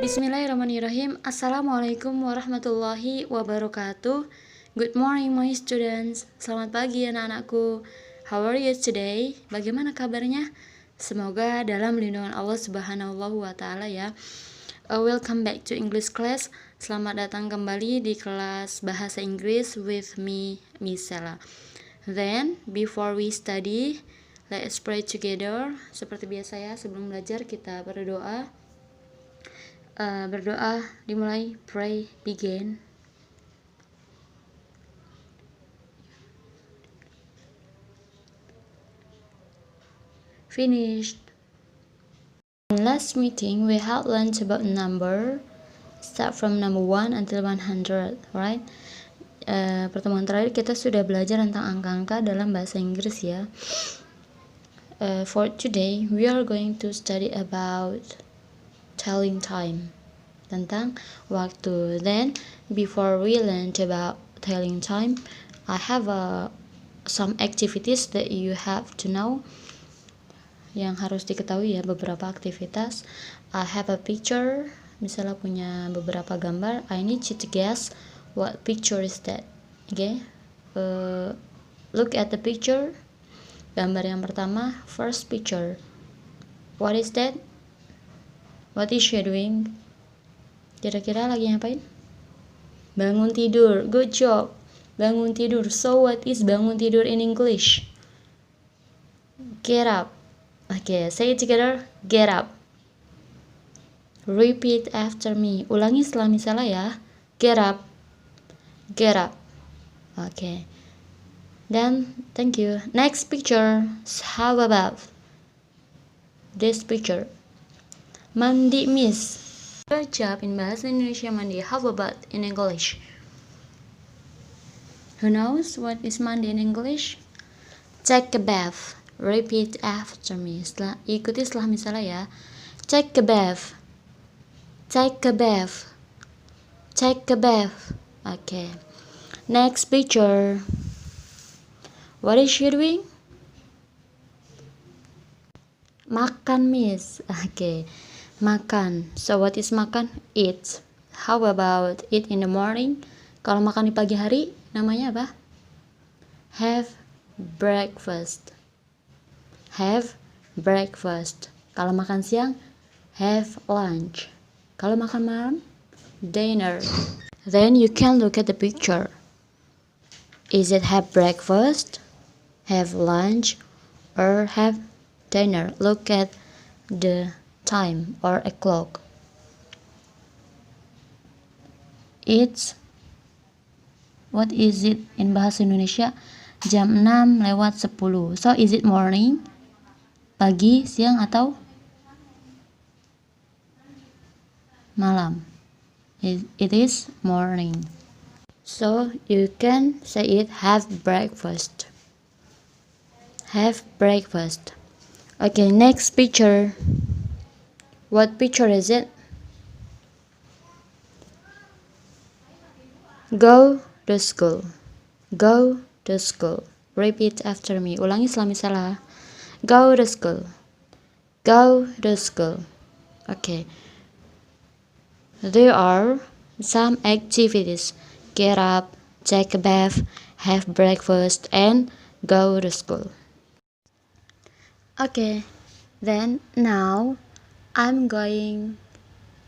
Bismillahirrahmanirrahim. Assalamualaikum warahmatullahi wabarakatuh. Good morning my students. Selamat pagi anak-anakku. How are you today? Bagaimana kabarnya? Semoga dalam lindungan Allah Subhanahu wa taala ya. Welcome back to English class. Selamat datang kembali di kelas bahasa Inggris with me, Miss Sela. Then, before we study, let's pray together. Seperti biasa ya, sebelum belajar kita berdoa. Berdoa dimulai. Pray, begin. Finished. In last meeting we had learned about number, start from number 1 until 100, right? Pertemuan terakhir kita sudah belajar tentang angka-angka dalam bahasa Inggris ya. For today we are going to study about telling time, tentang waktu. Then before we learn about telling time, I have some activities that you have to know, yang harus diketahui ya, beberapa aktivitas. I have a picture, misalnya punya beberapa gambar. I need you to guess what picture is that. Okay, look at the picture. Gambar yang pertama, first picture. What is that? What is she doing? Kira-kira lagi ngapain? Bangun tidur. Good job. Bangun tidur. So what is bangun tidur in English? Get up. Okay, say it together. Get up. Repeat after me. Ulangi setelah misalnya ya. Get up. Get up. Okay. Then, thank you. Next picture. How about this picture? Mandi, Miss. Good job in bahasa Indonesia mandi. How about in English? Who knows what is mandi in English? Take a bath. Repeat after me. Ikuti setelah misalnya ya. Take a bath. Take a bath. Take a bath. Okay. Next picture. What is she doing? Makan, Miss. Okay. Makan. So what is makan? Eat. How about eat in the morning? Kalau makan di pagi hari namanya apa? Have breakfast. Have breakfast. Kalau makan siang, have lunch. Kalau makan malam, dinner. Then you can look at the picture. Is it have breakfast, have lunch, or have dinner? Look at the time or a clock. It's, what is it in bahasa Indonesia? Jam 6 lewat 10. So is it morning? Pagi, siang, atau malam? It is morning. So you can say it, have breakfast. Have breakfast. Okay, next picture. What picture is it? Go to school. Go to school. Repeat after me. Ulangi setelah misalnya. Go to school. Go to school. Okay. There are some activities. Get up, take a bath, have breakfast, and go to school. Okay. Then now I'm going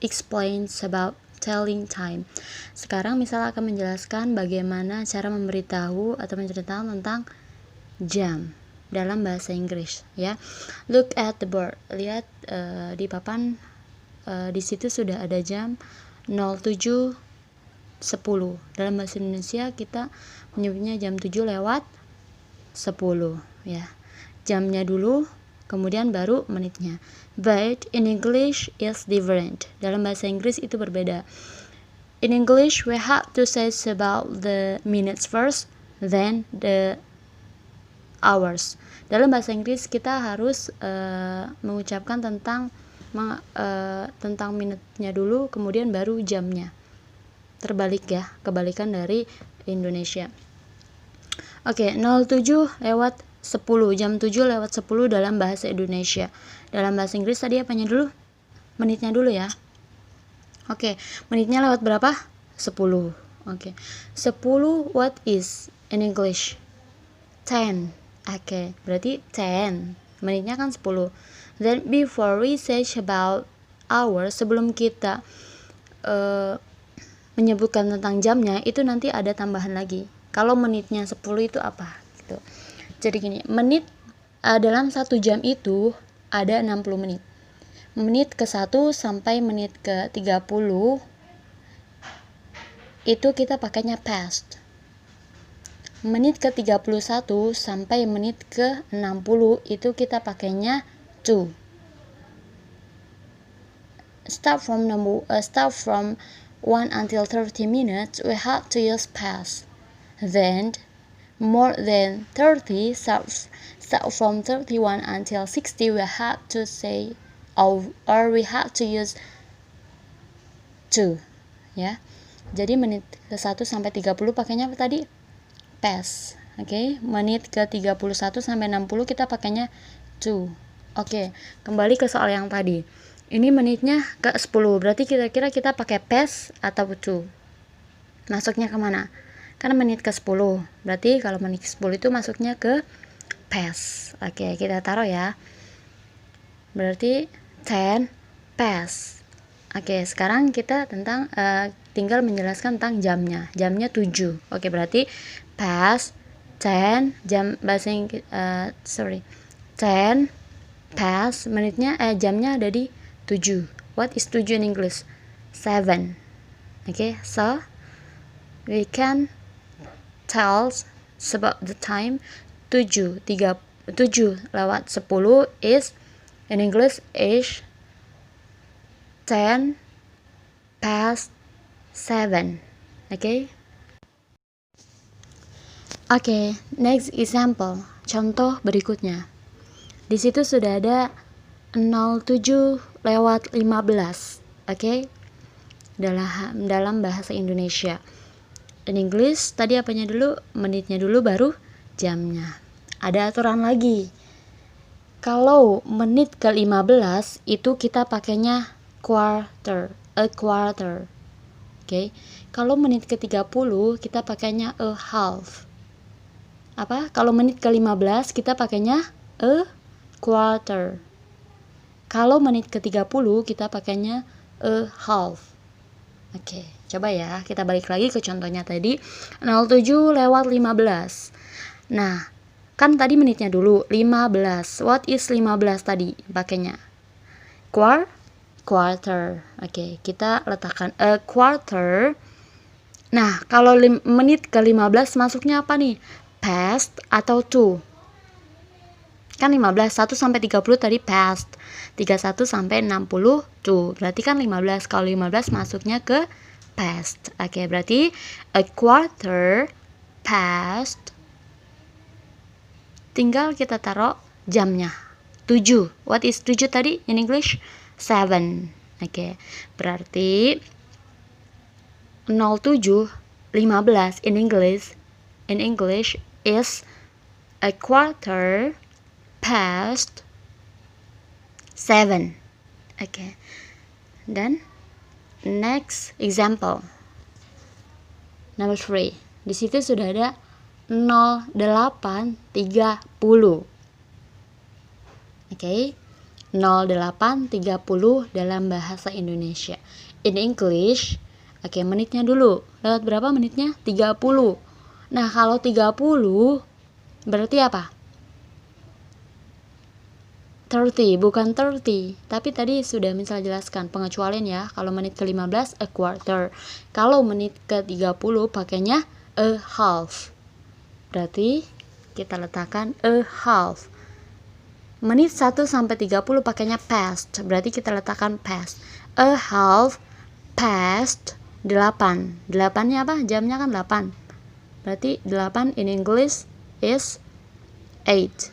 explain about telling time. Sekarang misalnya akan menjelaskan bagaimana cara memberitahu atau menceritakan tentang jam dalam bahasa Inggris ya. Look at the board. Lihat di papan, di situ sudah ada jam 07.10. Dalam bahasa Indonesia kita menyebutnya jam 7 lewat 10 ya. Jamnya dulu, kemudian baru menitnya. But in English is different. Dalam bahasa Inggris itu berbeda. In English we have to say about the minutes first, then the hours. Dalam bahasa Inggris kita harus mengucapkan tentang minutnya dulu, kemudian baru jamnya. Terbalik ya, kebalikan dari Indonesia. Oke, 07 lewat 10, jam 7 lewat 10 dalam bahasa Indonesia. Dalam bahasa Inggris tadi apanya dulu? Menitnya dulu ya. Oke, menitnya lewat berapa? 10. Oke. 10 what is in English? 10. Oke, berarti 10. Menitnya kan 10. Then before we search about hours, sebelum kita menyebutkan tentang jamnya, itu nanti ada tambahan lagi. Kalau menitnya 10 itu apa? Gitu. Jadi gini, menit dalam 1 jam itu ada 60 menit. Menit ke 1 sampai menit ke 30 itu kita pakainya past. Menit ke 31 sampai menit ke 60 itu kita pakainya to. Start from 1 until 30 minutes we have to use past. Then more than 30 start from 31 until 60 we have to say or we have to use to, ya. Jadi menit ke 1 sampai 30 pakainya apa tadi? Past. Oke, menit ke 31 sampai 60 kita pakainya to. Oke, kembali ke soal yang tadi. Ini menitnya ke 10, berarti kira-kira kita pakai past atau to? Masuknya kemana? Karena menit ke 10, berarti kalau menit ke 10 itu masuknya ke past. Oke, kita taruh ya. Berarti 10 past. Oke, sekarang kita tinggal menjelaskan tentang jamnya. Jamnya 7. Oke, berarti past 10 jam bahasa Inggris 10 past jamnya ada di 7. What is 7 in English? 7. Okay, so we can tell about the time 7 lewat 10 is in English is 10 past 7. Okay. Oke, next example. Contoh berikutnya. Di situ sudah ada 07 lewat 15. Oke. Dalam bahasa Indonesia. In English tadi apanya dulu? Menitnya dulu baru jamnya. Ada aturan lagi. Kalau menit ke 15 itu kita pakainya quarter, a quarter. Oke. Kalau menit ke 30 kita pakainya a half. Kalau menit ke 15 kita pakainya a quarter. Kalau menit ke 30 kita pakainya a half. Oke, coba ya, kita balik lagi ke contohnya tadi 07 lewat 15. Nah, kan tadi menitnya dulu 15. What is 15 tadi pakainya? Quarter. Oke, kita letakkan a quarter. Nah, kalau menit ke 15 masuknya apa nih? Past atau to? Kan 15, 1 sampai 30 tadi past, 31 sampai 60 to. Berarti kan 15, kalau 15 masuknya ke past. Oke, berarti a quarter past. Tinggal kita taruh jamnya. 7. What is 7 tadi in English? 7. Oke, berarti 07 15 in English is a quarter past 7. Okay. Then next example. Number 3. Di situ sudah ada 08.30. Okay. 08.30 dalam bahasa Indonesia. In English, menitnya dulu. Lewat berapa menitnya? 30. Nah, kalau 30 berarti apa? 30, bukan 30. Tapi tadi sudah misalnya jelaskan pengecualian ya. Kalau menit ke 15 a quarter. Kalau menit ke 30 pakainya a half. Berarti kita letakkan a half. Menit 1 sampai 30 pakainya past. Berarti kita letakkan past. A half past 8. 8-nya apa? Jamnya kan 8. Berarti 8 in English is 8.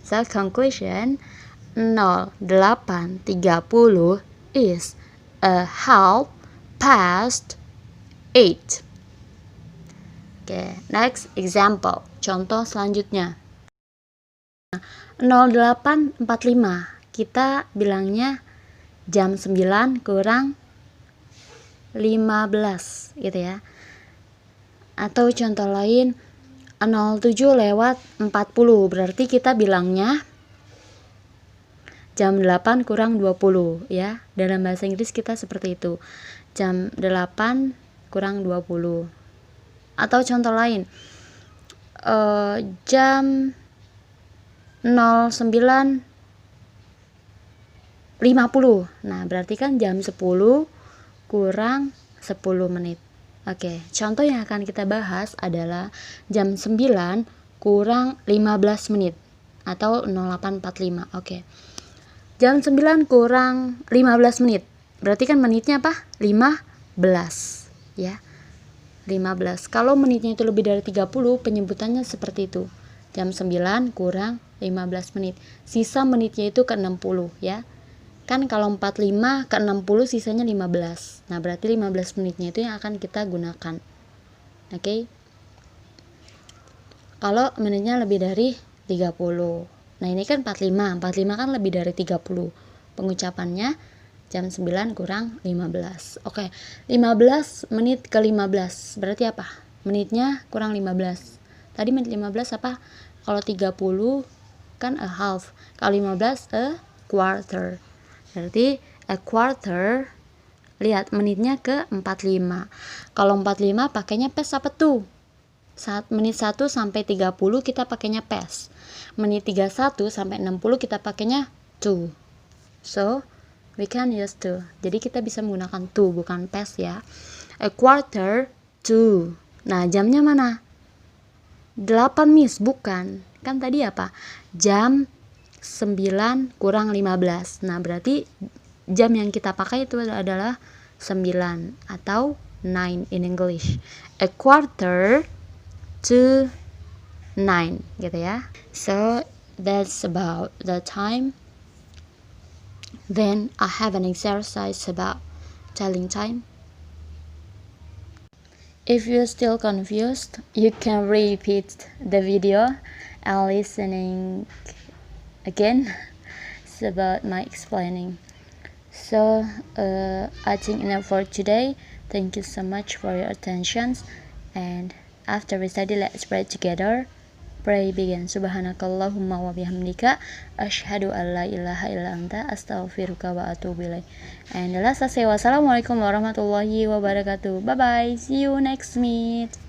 So conclusion 08.30 is a half past 8. Okay, next example. Contoh selanjutnya. 08.45. Kita bilangnya jam 9 kurang 15 gitu ya. Atau contoh lain 07:40, berarti kita bilangnya jam 8 kurang 20 ya. Dalam bahasa Inggris kita seperti itu, jam 8 kurang 20. Atau contoh lain jam 09:50. Nah, berarti kan jam 10 kurang 10 menit. Oke, contoh yang akan kita bahas adalah jam 9 kurang 15 menit atau 08:45. Oke. Jam 9 kurang 15 menit. Berarti kan menitnya apa? 15 ya. 15. Kalau menitnya itu lebih dari 30, penyebutannya seperti itu. Jam 9 kurang 15 menit. Sisa menitnya itu ke 60 ya. Kan kalau 45 ke 60 sisanya 15. Nah, berarti 15 menitnya itu yang akan kita gunakan. Oke. Kalau menitnya lebih dari 30. Nah, ini kan 45. 45 kan lebih dari 30. Pengucapannya jam 9 kurang 15. Oke, 15 menit ke 15. Berarti apa? Menitnya kurang 15. Tadi menit 15 apa? Kalau 30 kan a half. Kalau 15 a quarter. Berarti a quarter, lihat menitnya ke 45. Kalau 45 pakainya pes apa tuh? Menit 1 sampai 30 kita pakainya pes. Menit 31 sampai 60 kita pakainya to. So, we can use to. Jadi kita bisa menggunakan to, bukan pes ya. A quarter to. Nah, jamnya mana? 8 Miss, bukan. Kan tadi apa? Jam 9 kurang 15. Nah, berarti jam yang kita pakai itu adalah 9 atau 9 in English. A quarter to 9 gitu ya. So, that's about the time. Then I have an exercise about telling time. If you're still confused, you can repeat the video and listening again. It's about my explaining. So I think enough for today. Thank you so much for your attention, and after we study, let's pray together. Pray begin. Subhanakallahumma wa bihamdika asyhadu an la ilaha illa anta astaghfiruka wa atubu ilaik. And the last, wassalamualaikum warahmatullahi wabarakatuh. Bye bye. See you next meet.